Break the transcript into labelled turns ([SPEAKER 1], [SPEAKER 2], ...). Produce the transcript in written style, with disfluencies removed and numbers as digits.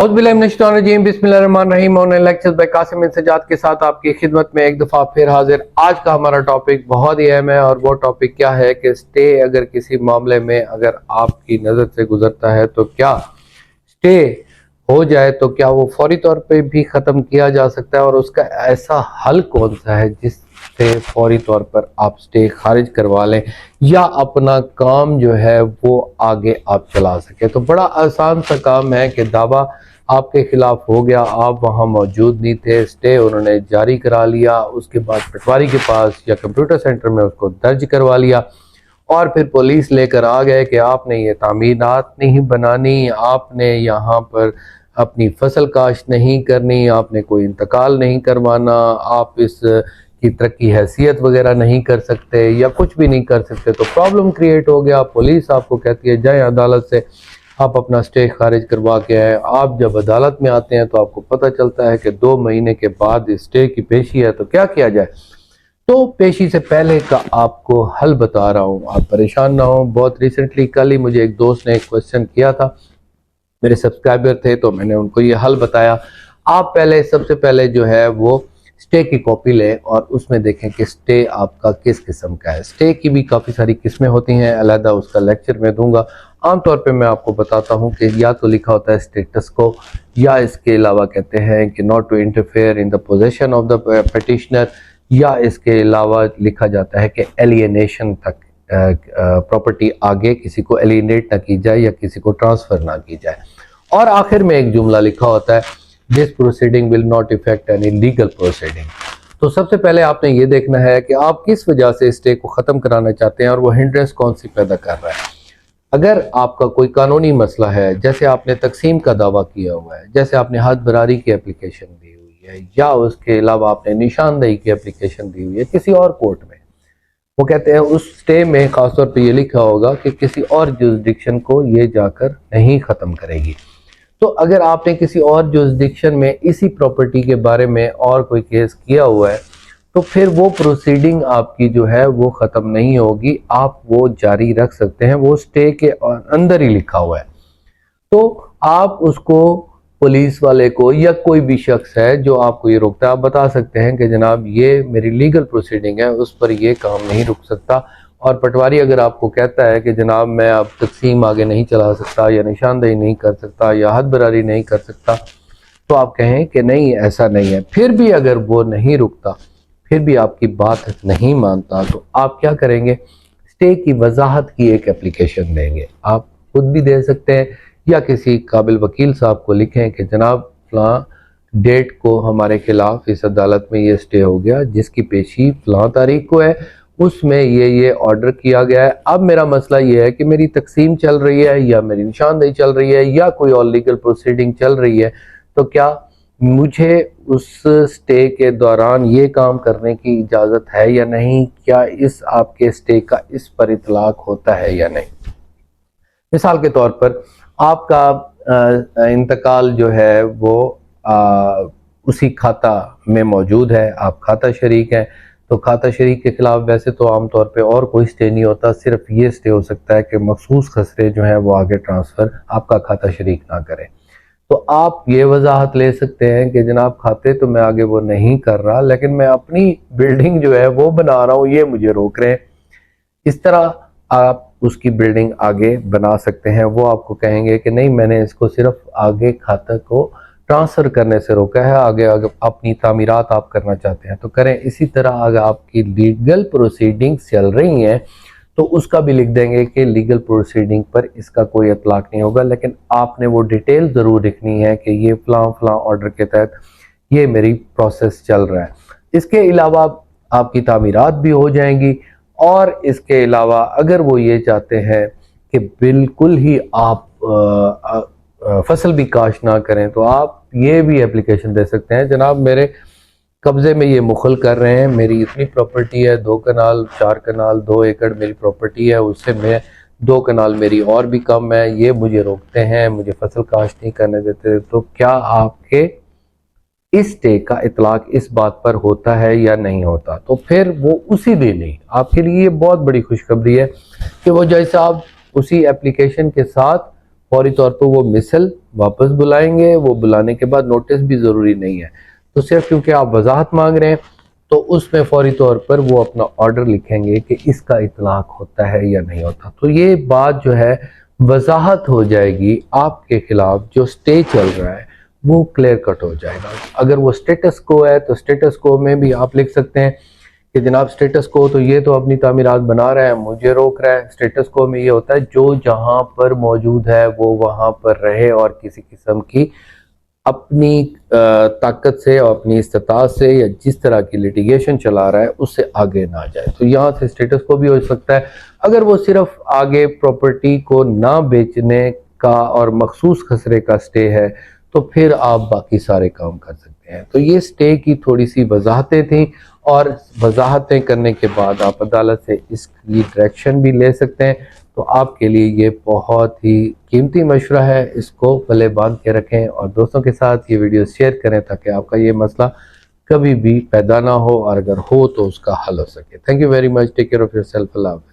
[SPEAKER 1] बिस्मिल्लाहिर्रहमानिर्रहीम। Online lectures bye Qasim इंसजाद के साथ आपकी खिदमत में एक दफ़ा फिर हाजिर। आज का हमारा टॉपिक बहुत ही अहम है और वो टॉपिक क्या है कि स्टे अगर किसी मामले में अगर आपकी नज़र से गुजरता है तो क्या स्टे हो जाए तो क्या वो फौरी तौर पे भी ख़त्म किया जा सकता है, और उसका ऐसा हल कौन सा है जिससे फौरी तौर पर आप स्टे खारिज करवा लें या अपना काम जो है वो आगे आप चला सके। तो बड़ा आसान सा काम है कि दावा आपके खिलाफ हो गया, आप वहाँ मौजूद नहीं थे, स्टे उन्होंने जारी करा लिया, उसके बाद पटवारी के पास या कंप्यूटर सेंटर में उसको दर्ज करवा लिया और फिर पुलिस लेकर आ गए कि आपने ये तामीरात नहीं बनानी, आपने यहाँ पर अपनी फसल काश्त नहीं करनी, आपने कोई इंतकाल नहीं करवाना, आप इस की तरक्की हैसियत वगैरह नहीं कर सकते या कुछ भी नहीं कर सकते। तो प्रॉब्लम क्रिएट हो गया। पुलिस आपको कहती है जाए अदालत से आप अपना स्टे खारिज करवा के आए। आप जब अदालत में आते हैं तो आपको पता चलता है कि 2 महीने के बाद स्टे की पेशी है, तो क्या किया जाए। तो पेशी से पहले का आपको हल बता रहा हूँ, आप परेशान ना हो। बहुत रिसेंटली कल ही मुझे एक दोस्त ने एक क्वेश्चन किया था, मेरे सब्सक्राइबर थे, तो मैंने उनको ये हल बताया। आप सबसे पहले जो है वो स्टे की कॉपी लें और उसमें देखें कि स्टे आपका किस किस्म का है। स्टे की भी काफ़ी सारी किस्में होती हैं, अलहदा उसका लेक्चर में दूंगा। आमतौर पे मैं आपको बताता हूँ कि या तो लिखा होता है स्टेटस को, या इसके अलावा कहते हैं कि not to interfere in the possession of the petitioner, या इसके अलावा लिखा जाता है कि एलियनेशन तक प्रॉपर्टी आगे किसी को एलियनेट ना की जाए या किसी को ट्रांसफ़र ना की जाए। और आखिर में एक जुमला लिखा होता है this proceeding will not effect any legal proceeding. तो सबसे पहले आपने ये देखना है कि आप किस वजह से स्टे को ख़त्म कराना चाहते हैं और वो हिंड्रेंस कौन सी पैदा कर रहा है। अगर आपका कोई कानूनी मसला है, जैसे आपने तकसीम का दावा किया हुआ है, जैसे आपने हद बरारी की एप्लीकेशन दी हुई है, या उसके अलावा आपने निशानदेही की एप्लीकेशन दी हुई है किसी और कोर्ट में, वो कहते हैं उस स्टे में ख़ासतौर पे ये लिखा होगा कि किसी और जुरिसडिक्शन को ये जाकर नहीं ख़त्म करेगी। तो अगर आपने किसी और जुरिसडिक्शन में इसी प्रॉपर्टी के बारे में और कोई केस किया हुआ है तो फिर वो प्रोसीडिंग आपकी जो है वो ख़त्म नहीं होगी, आप वो जारी रख सकते हैं, वो स्टे के अंदर ही लिखा हुआ है। तो आप उसको पुलिस वाले को या कोई भी शख्स है जो आपको ये रोकता है, आप बता सकते हैं कि जनाब ये मेरी लीगल प्रोसीडिंग है, उस पर ये काम नहीं रुक सकता। और पटवारी अगर आपको कहता है कि जनाब मैं अब तकसीम आगे नहीं चला सकता या निशानदेही नहीं कर सकता या हद बरारी नहीं कर सकता, तो आप कहें कि नहीं ऐसा नहीं है। फिर भी अगर वो नहीं रुकता, फिर भी आपकी बात नहीं मानता, तो आप क्या करेंगे, स्टे की वजाहत की एक एप्लीकेशन देंगे। आप खुद भी दे सकते हैं या किसी काबिल वकील साहब को लिखें कि जनाब फलां डेट को हमारे खिलाफ इस अदालत में ये स्टे हो गया जिसकी पेशी फलां तारीख को है, उसमें ये ऑर्डर किया गया है। अब मेरा मसला ये है कि मेरी तकसीम चल रही है या मेरी निशानदेही चल रही है या कोई और लीगल प्रोसीडिंग चल रही है, तो क्या मुझे उस स्टे के दौरान ये काम करने की इजाज़त है या नहीं, क्या इस आपके स्टे का इस पर इतलाक होता है या नहीं। मिसाल के तौर पर आपका इंतकाल जो है वो उसी खाता में मौजूद है, आप खाता शरीक हैं, तो खाता शरीक के खिलाफ वैसे तो आमतौर पे और कोई स्टे नहीं होता, सिर्फ ये स्टे हो सकता है कि मखसूस खसरे जो हैं वो आगे ट्रांसफ़र आपका खाता शरीक ना करे। तो आप ये वजाहत ले सकते हैं कि जनाब खाते तो मैं आगे वो नहीं कर रहा, लेकिन मैं अपनी बिल्डिंग जो है वो बना रहा हूँ, ये मुझे रोक रहे हैं। इस तरह आप उसकी बिल्डिंग आगे बना सकते हैं। वो आपको कहेंगे कि नहीं मैंने इसको सिर्फ आगे खाता को ट्रांसफ़र करने से रोका है, आगे अपनी तामीरात आप करना चाहते हैं तो करें। इसी तरह अगर आपकी लीगल प्रोसीडिंग्स चल रही हैं तो उसका भी लिख देंगे कि लीगल प्रोसीडिंग पर इसका कोई इतलाक नहीं होगा, लेकिन आपने वो डिटेल ज़रूर लिखनी है कि ये फ़लाँ ऑर्डर के तहत ये मेरी प्रोसेस चल रहा है। इसके अलावा आपकी तामीरात भी हो जाएंगी। और इसके अलावा अगर वो ये चाहते हैं कि बिल्कुल ही आप फसल भी काश्त ना करें, तो आप ये भी एप्लीकेशन दे सकते हैं, जनाब मेरे कब्ज़े में ये मुखल कर रहे हैं, मेरी इतनी प्रॉपर्टी है, 2 कनाल 4 कनाल 2 एकड़ मेरी प्रॉपर्टी है, उससे मैं 2 कनाल मेरी और भी कम है, ये मुझे रोकते हैं, मुझे फसल काश्त नहीं करने देते, तो क्या आपके इस स्टे का इतलाक इस बात पर होता है या नहीं होता। तो फिर वो उसी दिन ही आपके लिए बहुत बड़ी खुशखबरी है कि वो जैसे आप उसी एप्लीकेशन के साथ فوری طور پر وہ مثل واپس بلائیں گے. وہ بلانے کے بعد نوٹس بھی ضروری نہیں ہے, تو صرف کیونکہ آپ وضاحت مانگ رہے ہیں تو اس میں فوری طور پر وہ اپنا آرڈر لکھیں گے کہ اس کا اطلاق ہوتا ہے یا نہیں ہوتا. تو یہ بات جو ہے وضاحت ہو جائے گی, آپ کے خلاف جو سٹے چل رہا ہے وہ کلیئر کٹ ہو جائے گا. اگر وہ سٹیٹس کو ہے تو سٹیٹس کو میں بھی آپ لکھ سکتے ہیں کہ جناب سٹیٹس کو تو یہ تو اپنی تعمیرات بنا رہا ہے, مجھے روک رہا ہے. سٹیٹس کو میں یہ ہوتا ہے جو جہاں پر موجود ہے وہ وہاں پر رہے اور کسی قسم کی اپنی طاقت سے اور اپنی استطاعت سے یا جس طرح کی لیٹیگیشن چلا رہا ہے اس سے آگے نہ جائے. تو یہاں سے سٹیٹس کو بھی ہو سکتا ہے. اگر وہ صرف آگے پراپرٹی کو نہ بیچنے کا اور مخصوص خسرے کا سٹے ہے تو پھر آپ باقی سارے کام کر سکتے ہیں. تو یہ سٹے کی تھوڑی سی وضاحتیں تھیں, اور وضاحتیں کرنے کے بعد آپ عدالت سے اس کی ڈائریکشن بھی لے سکتے ہیں. تو آپ کے لیے یہ بہت ہی قیمتی مشورہ ہے, اس کو گلے باندھ کے رکھیں اور دوستوں کے ساتھ یہ ویڈیو شیئر کریں تاکہ آپ کا یہ مسئلہ کبھی بھی پیدا نہ ہو, اور اگر ہو تو اس کا حل ہو سکے. Thank you very much. Take care of yourself. اللہ حافظ.